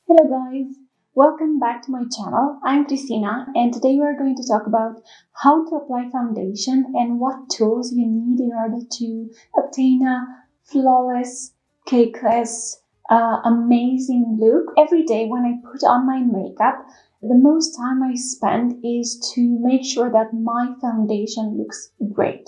Hello guys, welcome back to my channel. I'm Cristina and today we're going to talk about how to apply foundation and what tools you need in order to obtain a flawless, cakeless, amazing look. Every day when I put on my makeup, the most time I spend is to make sure that my foundation looks great.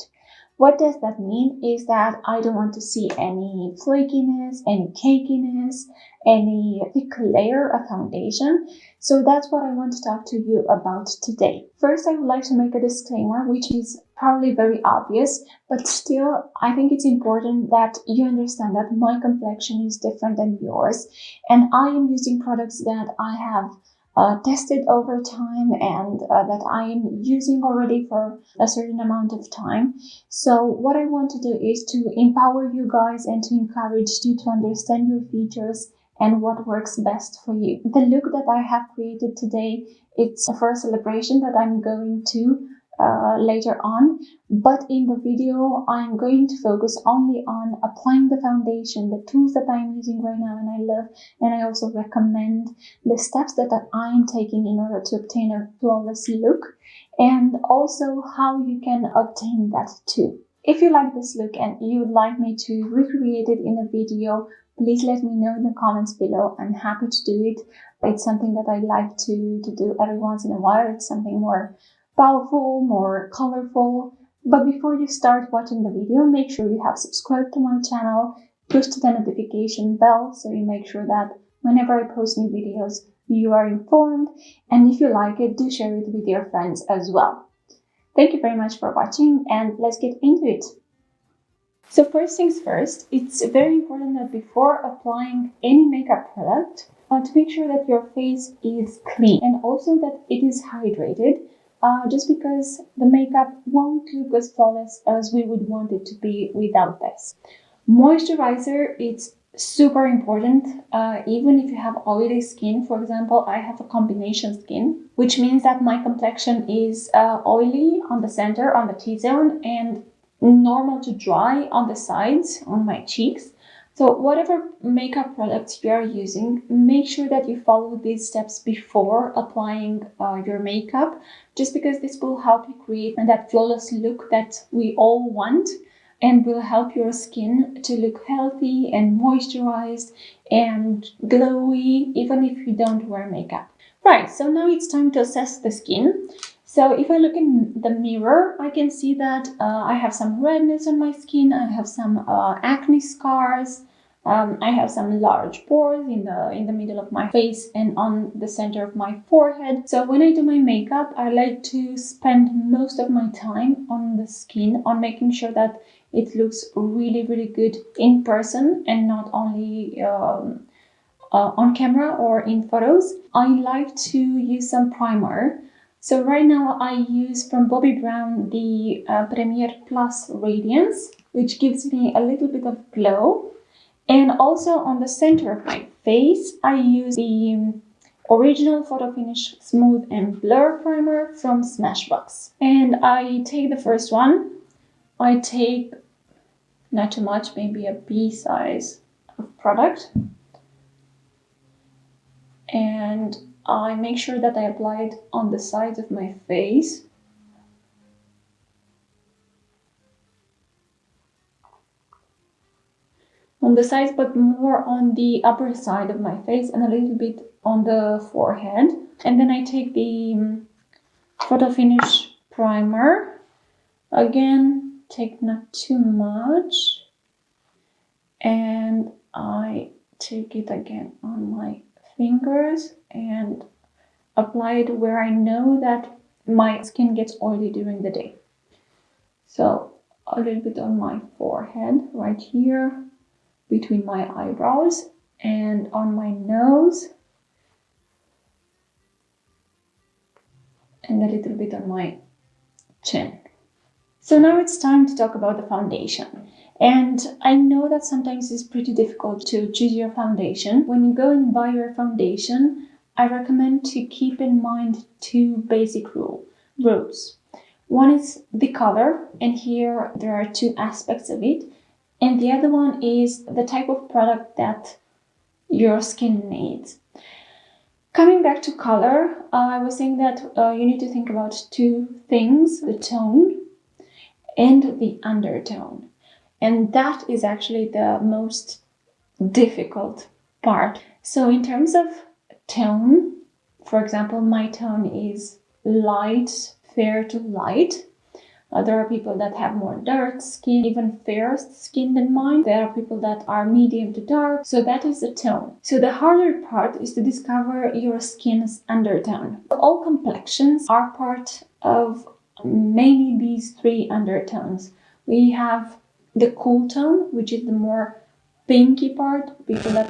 What does that mean is that I don't want to see any flakiness, any cakiness, any thick layer of foundation. So that's what I want to talk to you about today. First, I would like to make a disclaimer, which is probably very obvious, but still I think it's important that you understand that my complexion is different than yours, and I am using products that I have tested over time and that I am using already for a certain amount of time. So what I want to do is to empower you guys and to encourage you to understand your features and what works best for you. The look that I have created today, it's for a celebration that I'm going to later on, but in the video I'm going to focus only on applying the foundation, the tools that I'm using right now and I love, and I also recommend the steps that I'm taking in order to obtain a flawless look, and also how you can obtain that too. If you like this look and you would like me to recreate it in a video, please let me know in the comments below. I'm happy to do it. It's something that I like to do every once in a while. It's something more powerful, more colorful. But before you start watching the video, make sure you have subscribed to my channel, push the notification bell so you make sure that whenever I post new videos, you are informed. And if you like it, do share it with your friends as well. Thank you very much for watching and let's get into it. So first things first, it's very important that before applying any makeup product, to make sure that your face is clean and also that it is hydrated. Just because the makeup won't look as flawless as we would want it to be without this. Moisturizer, it's super important, even if you have oily skin. For example, I have a combination skin, which means that my complexion is oily on the center, on the T-zone, and normal to dry on the sides, on my cheeks. So whatever makeup products you are using, make sure that you follow these steps before applying your makeup, just because this will help you create that flawless look that we all want and will help your skin to look healthy and moisturized and glowy, even if you don't wear makeup. Right, so now it's time to assess the skin. So if I look in the mirror, I can see that I have some redness on my skin, I have some acne scars, I have some large pores in the middle of my face and on the center of my forehead. So when I do my makeup, I like to spend most of my time on the skin, on making sure that it looks really, really good in person and not only on camera or in photos. I like to use some primer. So right now I use from Bobbi Brown the Premier Plus Radiance, which gives me a little bit of glow. And also on the center of my face, I use the original Photo Finish Smooth and Blur Primer from Smashbox. And I take the first one. I take not too much, maybe a pea size of product. And I make sure that I apply it on the sides of my face. On the sides, but more on the upper side of my face and a little bit on the forehead. And then I take the Photo Finish primer. Again, take not too much. And I take it again on my fingers and apply it where I know that my skin gets oily during the day. So a little bit on my forehead, right here, between my eyebrows, and on my nose, and a little bit on my chin. So now it's time to talk about the foundation. And I know that sometimes it's pretty difficult to choose your foundation. When you go and buy your foundation, I recommend to keep in mind two basic rules. One is the color, and here there are two aspects of it. And the other one is the type of product that your skin needs. Coming back to color, I was saying that you need to think about two things, the tone and the undertone. And that is actually the most difficult part. So in terms of tone, for example, my tone is light, fair to light. There are people that have more dark skin, even fairer skin than mine. There are people that are medium to dark. So that is the tone. So the harder part is to discover your skin's undertone. All complexions are part of mainly these three undertones. We have the cool tone, which is the more pinky part, people that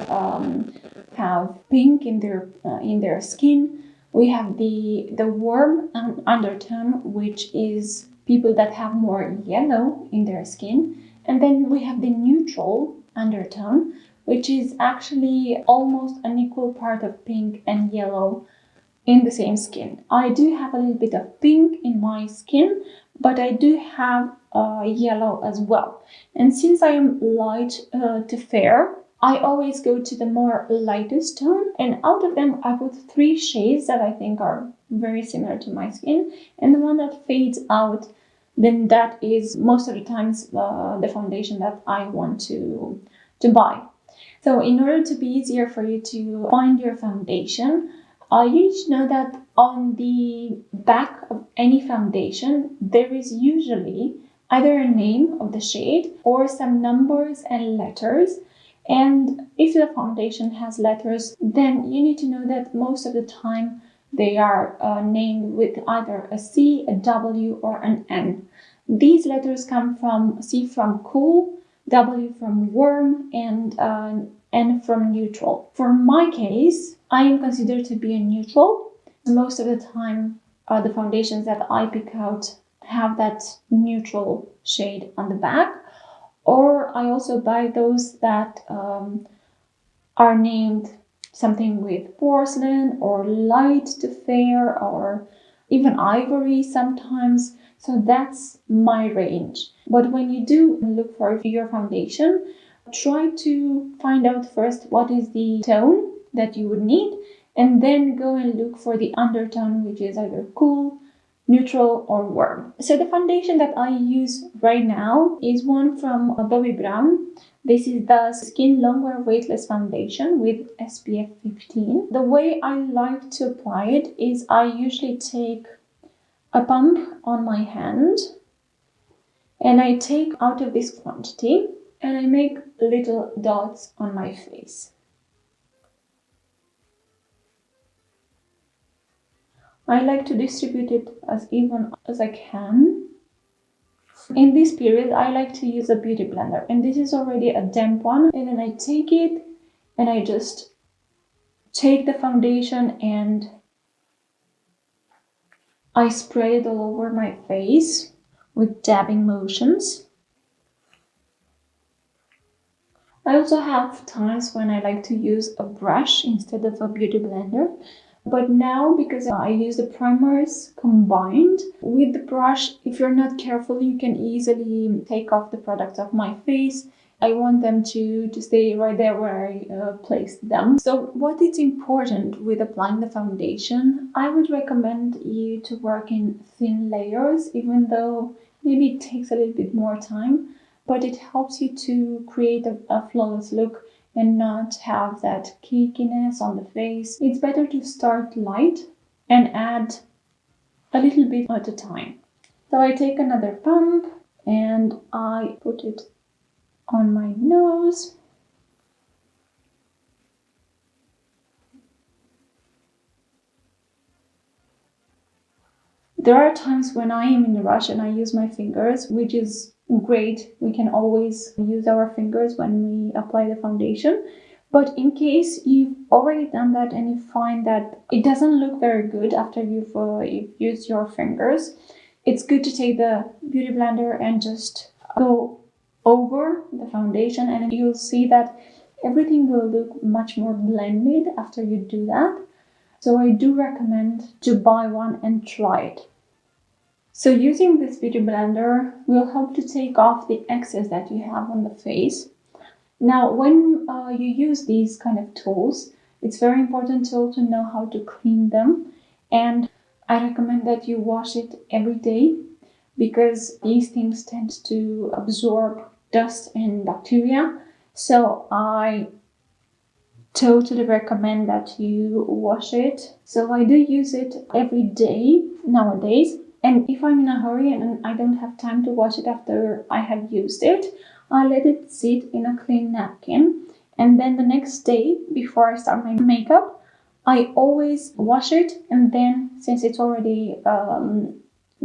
have pink in their skin. We have the warm undertone, which is people that have more yellow in their skin. And then we have the neutral undertone, which is actually almost an equal part of pink and yellow in the same skin. I do have a little bit of pink in my skin, but I do have yellow as well. And since I am light to fair, I always go to the more lightest tone, and out of them I put 3 shades that I think are very similar to my skin, and the one that fades out, then that is most of the times the foundation that I want to buy. So in order to be easier for you to find your foundation, you need to know that on the back of any foundation, there is usually either a name of the shade or some numbers and letters. And if the foundation has letters, then you need to know that most of the time they are named with either a C, a W, or an N. These letters come from C from cool, W from warm, and N from neutral. For my case, I am considered to be a neutral. Most of the time, the foundations that I pick out have that neutral shade on the back. Or I also buy those that are named something with porcelain or light to fair or even ivory sometimes. So that's my range. But when you do look for your foundation, try to find out first what is the tone that you would need, and then go and look for the undertone, which is either cool, neutral, or warm. So the foundation that I use right now is one from Bobbi Brown. This is the Skin Longwear Weightless Foundation with SPF 15. The way I like to apply it is I usually take a pump on my hand and I take out of this quantity and I make little dots on my face. I like to distribute it as even as I can. In this period, I like to use a beauty blender, and this is already a damp one. And then I take it and I just take the foundation and I spray it all over my face with dabbing motions. I also have times when I like to use a brush instead of a beauty blender. But now, because I use the primers combined with the brush, if you're not careful, you can easily take off the product off my face. I want them to stay right there where I placed them. So what is important with applying the foundation, I would recommend you to work in thin layers, even though maybe it takes a little bit more time, but it helps you to create a flawless look and not have that cakiness on the face. It's better to start light and add a little bit at a time. So I take another pump and I put it on my nose. There are times when I am in a rush and I use my fingers, which is great. We can always use our fingers when we apply the foundation. But in case you've already done that and you find that it doesn't look very good after you've used your fingers, it's good to take the beauty blender and just go over the foundation, and you'll see that everything will look much more blended after you do that. So I do recommend to buy one and try it. So using this beauty blender will help to take off the excess that you have on the face. Now, when you use these kind of tools, it's very important to also know how to clean them. And I recommend that you wash it every day, because these things tend to absorb dust and bacteria. So I totally recommend that you wash it. So I do use it every day nowadays. And if I'm in a hurry and I don't have time to wash it after I have used it, I let it sit in a clean napkin. And then the next day, before I start my makeup, I always wash it. And then, since it's already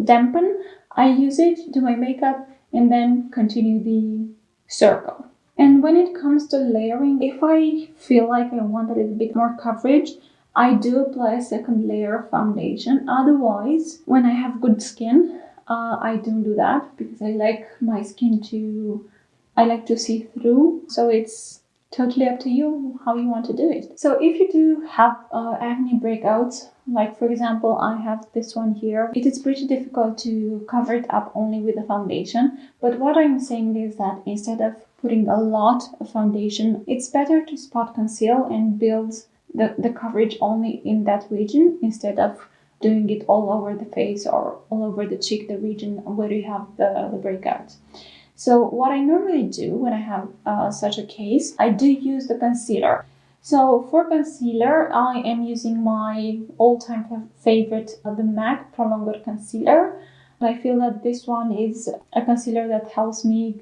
dampened, I use it, do my makeup, and then continue the circle. And when it comes to layering, if I feel like I want a little bit more coverage, I do apply a second layer of foundation. Otherwise, when I have good skin, I don't do that, because I like my skin I like to see through. So it's totally up to you how you want to do it. So if you do have acne breakouts, like for example, I have this one here, it is pretty difficult to cover it up only with a foundation. But what I'm saying is that instead of putting a lot of foundation, it's better to spot conceal and build the coverage only in that region, instead of doing it all over the face or all over the cheek, the region where you have the breakout. So what I normally do when I have such a case, I do use the concealer. So for concealer, I am using my all-time favorite, the MAC Prolongwear concealer. I feel that this one is a concealer that helps me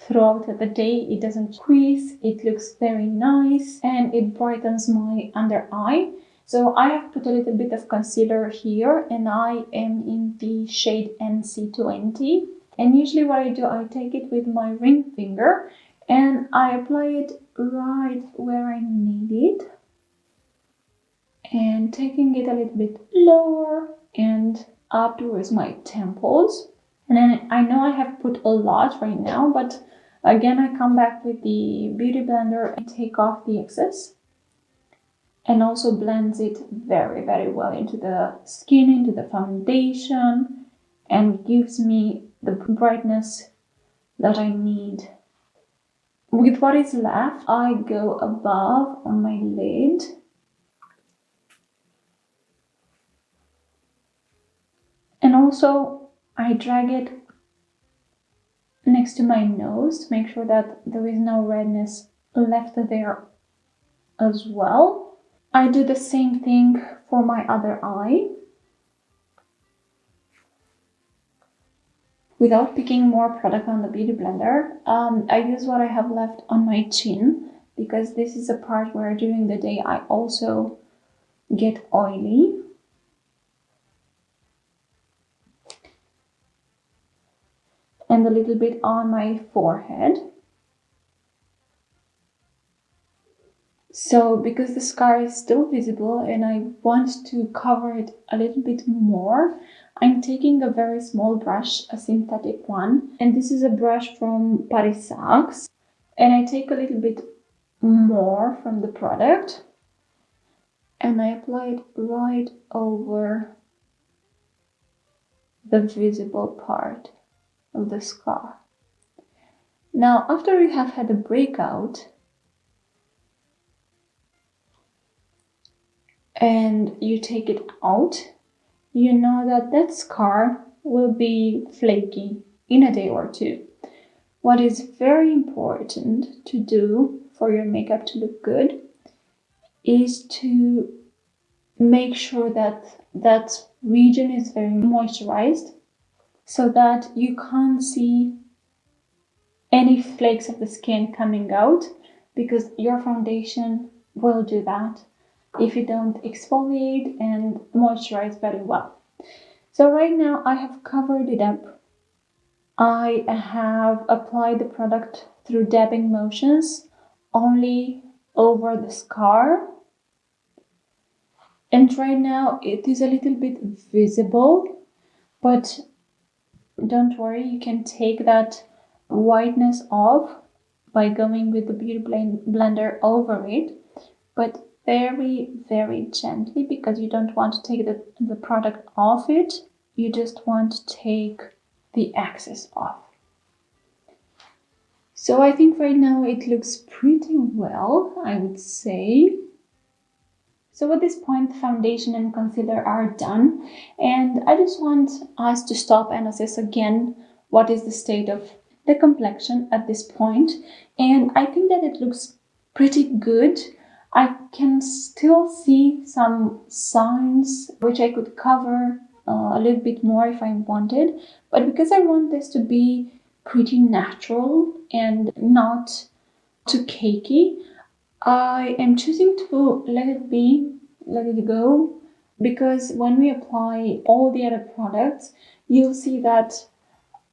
throughout the day. It doesn't crease, it looks very nice, and it brightens my under eye. So I have put a little bit of concealer here, and I am in the shade NC20. And usually what I do, I take it with my ring finger and I apply it right where I need it, and taking it a little bit lower and up towards my temples. And then I know I have put a lot right now, but again, I come back with the beauty blender and take off the excess, and also blends it very, very well into the skin, into the foundation, and gives me the brightness that I need. With what is left, I go above on my lid. And also I drag it next to my nose to make sure that there is no redness left there as well. I do the same thing for my other eye. Without picking more product on the beauty blender, I use what I have left on my chin, because this is a part where during the day I also get oily. And a little bit on my forehead. So because the scar is still visible and I want to cover it a little bit more, I'm taking a very small brush, a synthetic one, and this is a brush from Parisax, and I take a little bit more from the product and I apply it right over the visible part of the scar. Now, after you have had a breakout and you take it out, you know that that scar will be flaky in a day or two. What is very important to do for your makeup to look good is to make sure that that region is very moisturized, so that you can't see any flakes of the skin coming out, because your foundation will do that if you don't exfoliate and moisturize very well. So right now I have covered it up. I have applied the product through dabbing motions only over the scar. And right now it is a little bit visible, but don't worry, you can take that whiteness off by going with the beauty blender over it, but very, very gently, because you don't want to take the product off it. You just want to take the excess off. So I think right now it looks pretty well, I would say. So at this point, foundation and concealer are done, and I just want us to stop and assess again what is the state of the complexion at this point. And I think that it looks pretty good. I can still see some signs which I could cover a little bit more if I wanted, but because I want this to be pretty natural and not too cakey, I am choosing to let it go, because when we apply all the other products, you'll see that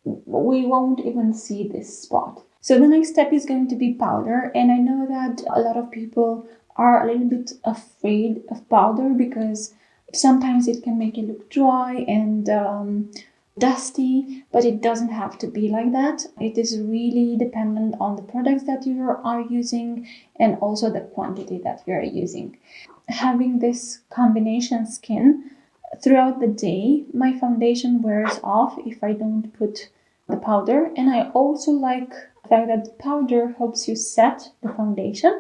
we won't even see this spot. So the next step is going to be powder, and I know that a lot of people are a little bit afraid of powder because sometimes it can make it look dry and dusty, but it doesn't have to be like that. It is really dependent on the products that you are using and also the quantity that you are using. Having this combination skin throughout the day, my foundation wears off if I don't put the powder, and I also like the fact that the powder helps you set the foundation,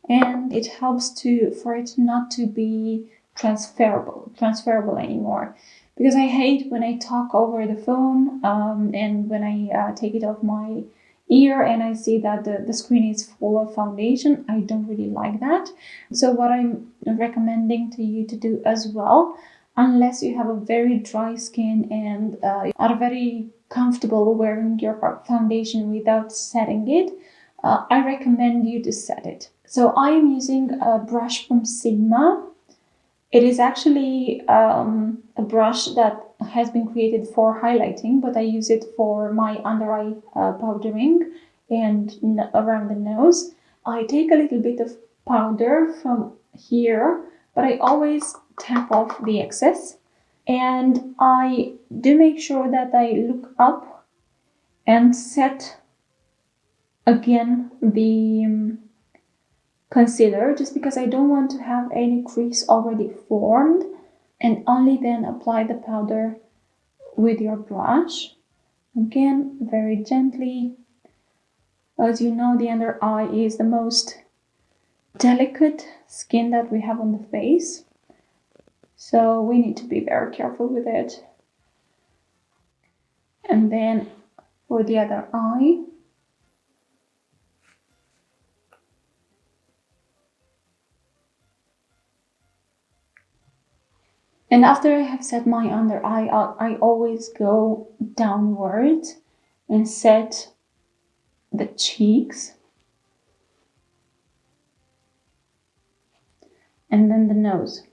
and it helps for it not to be transferable anymore. Because I hate when I talk over the phone and when I take it off my ear and I see that the screen is full of foundation. I don't really like that. So what I'm recommending to you to do as well, unless you have a very dry skin and are very comfortable wearing your foundation without setting it, I recommend you to set it. So I am using a brush from Sigma. It is actually a brush that has been created for highlighting, but I use it for my under eye powdering and around the nose. I take a little bit of powder from here, but I always tap off the excess. And I do make sure that I look up and set again the concealer, just because I don't want to have any crease already formed, and only then apply the powder with your brush. Again, very gently. As you know, the under eye is the most delicate skin that we have on the face, so we need to be very careful with it. And then for the other eye, and after I have set my under eye, I always go downward and set the cheeks, and then the nose.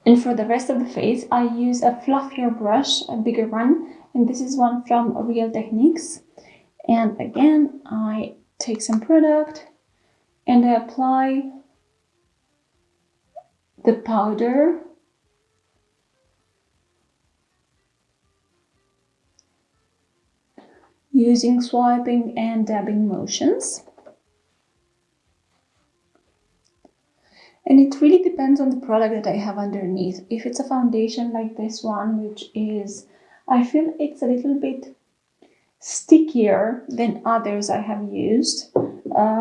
And for the rest of the face, I use a fluffier brush, a bigger one, and this is one from Real Techniques. And again, I take some product and I apply the powder using swiping and dabbing motions. And it really depends on the product that I have underneath. If it's a foundation like this one, which is, I feel it's a little bit stickier than others I have used.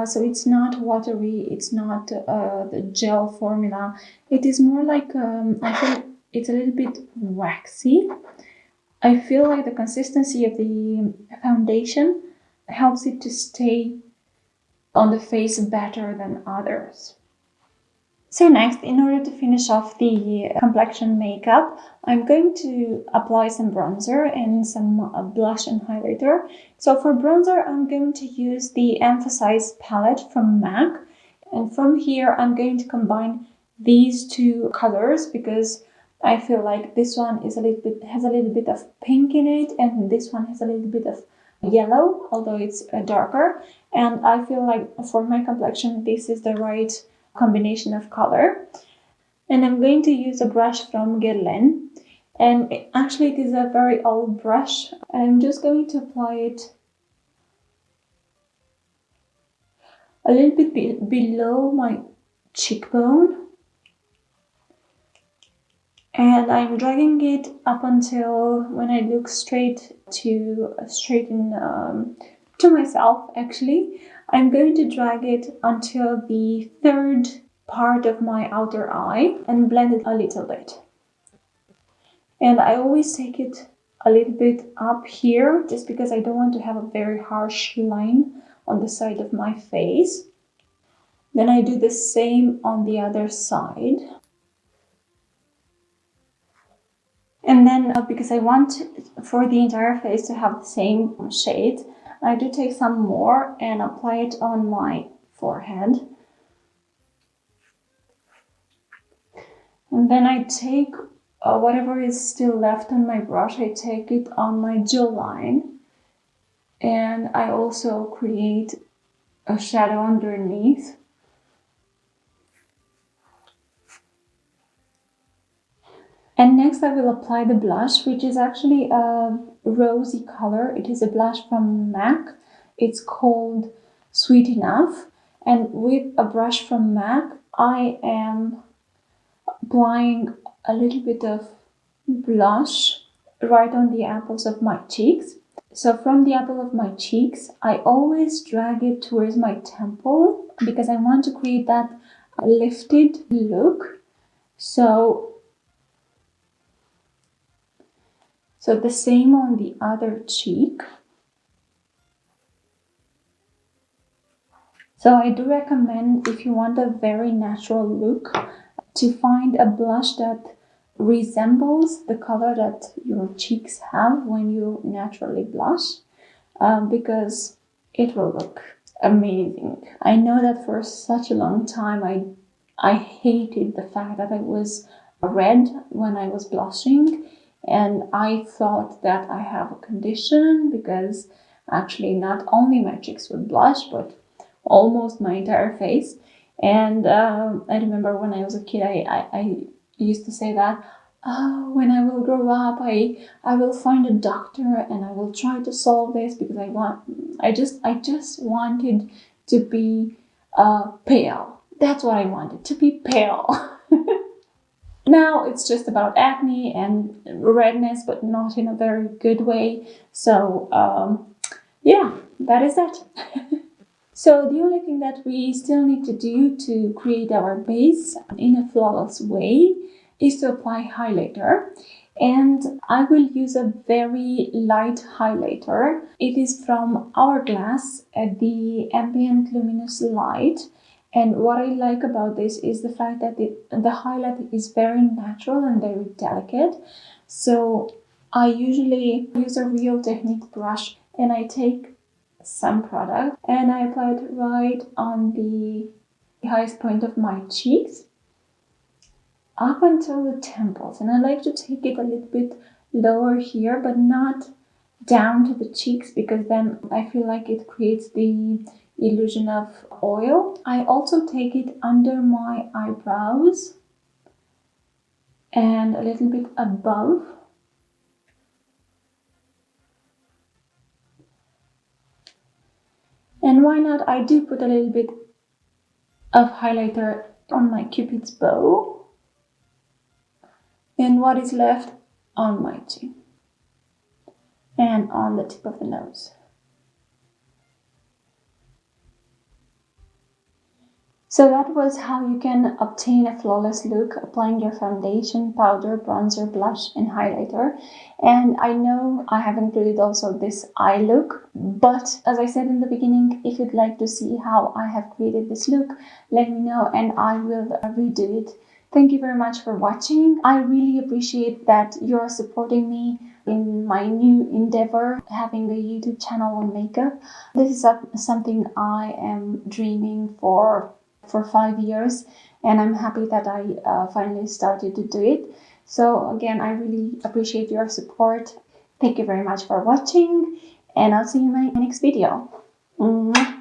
So it's not watery, it's not the gel formula. It is more like, I feel it's a little bit waxy. I feel like the consistency of the foundation helps it to stay on the face better than others. So next, in order to finish off the complexion makeup, I'm going to apply some bronzer and some blush and highlighter. So for bronzer, I'm going to use the Emphasize palette from MAC. And from here, I'm going to combine these two colors because I feel like this one is has a little bit of pink in it, and this one has a little bit of yellow, although it's darker. And I feel like for my complexion, this is the right combination of color. And I'm going to use a brush from Guerlain, and actually it is a very old brush. I'm just going to apply it a little bit below my cheekbone, and I'm dragging it up until when I look straight to myself. Actually, I'm going to drag it until the third part of my outer eye and blend it a little bit. And I always take it a little bit up here just because I don't want to have a very harsh line on the side of my face. Then I do the same on the other side. And then because I want for the entire face to have the same shade, I do take some more and apply it on my forehead. And then I take whatever is still left on my brush, I take it on my jawline. And I also create a shadow underneath. And next I will apply the blush, which is actually a rosy color. It is a blush from MAC. It's called Sweet Enough. And with a brush from MAC, I am applying a little bit of blush right on the apples of my cheeks. So from the apple of my cheeks, I always drag it towards my temple because I want to create that lifted look. So the same on the other cheek. So I do recommend, if you want a very natural look, to find a blush that resembles the color that your cheeks have when you naturally blush, because it will look amazing. I know that for such a long time I hated the fact that I was red when I was blushing, and I thought that I have a condition because actually not only my cheeks would blush but almost my entire face. And I remember when I was a kid, I used to say that, oh, when I will grow up, I will find a doctor and I will try to solve this because I just wanted to be pale. That's what I wanted, to be pale. Now it's just about acne and redness, but not in a very good way. So yeah, that is that. So the only thing that we still need to do to create our base in a flawless way is to apply highlighter. And I will use a very light highlighter. It is from Hourglass, the Ambient Luminous Light. And what I like about this is the fact that the highlight is very natural and very delicate. So I usually use a Real Technique brush and I take some product and I apply it right on the highest point of my cheeks up until the temples. And I like to take it a little bit lower here, but not down to the cheeks, because then I feel like it creates the illusion of oil. I also take it under my eyebrows and a little bit above. And why not, I do put a little bit of highlighter on my Cupid's bow and what is left on my chin and on the tip of the nose. So that was how you can obtain a flawless look applying your foundation, powder, bronzer, blush and highlighter. And I know I have included also this eye look, but as I said in the beginning, if you'd like to see how I have created this look, let me know and I will redo it. Thank you very much for watching. I really appreciate that you're supporting me in my new endeavor, having a YouTube channel on makeup. This is something I am dreaming for 5 years, and I'm happy that I finally started to do it. So again, I really appreciate your support. Thank you very much for watching, and I'll see you in my next video. Mwah.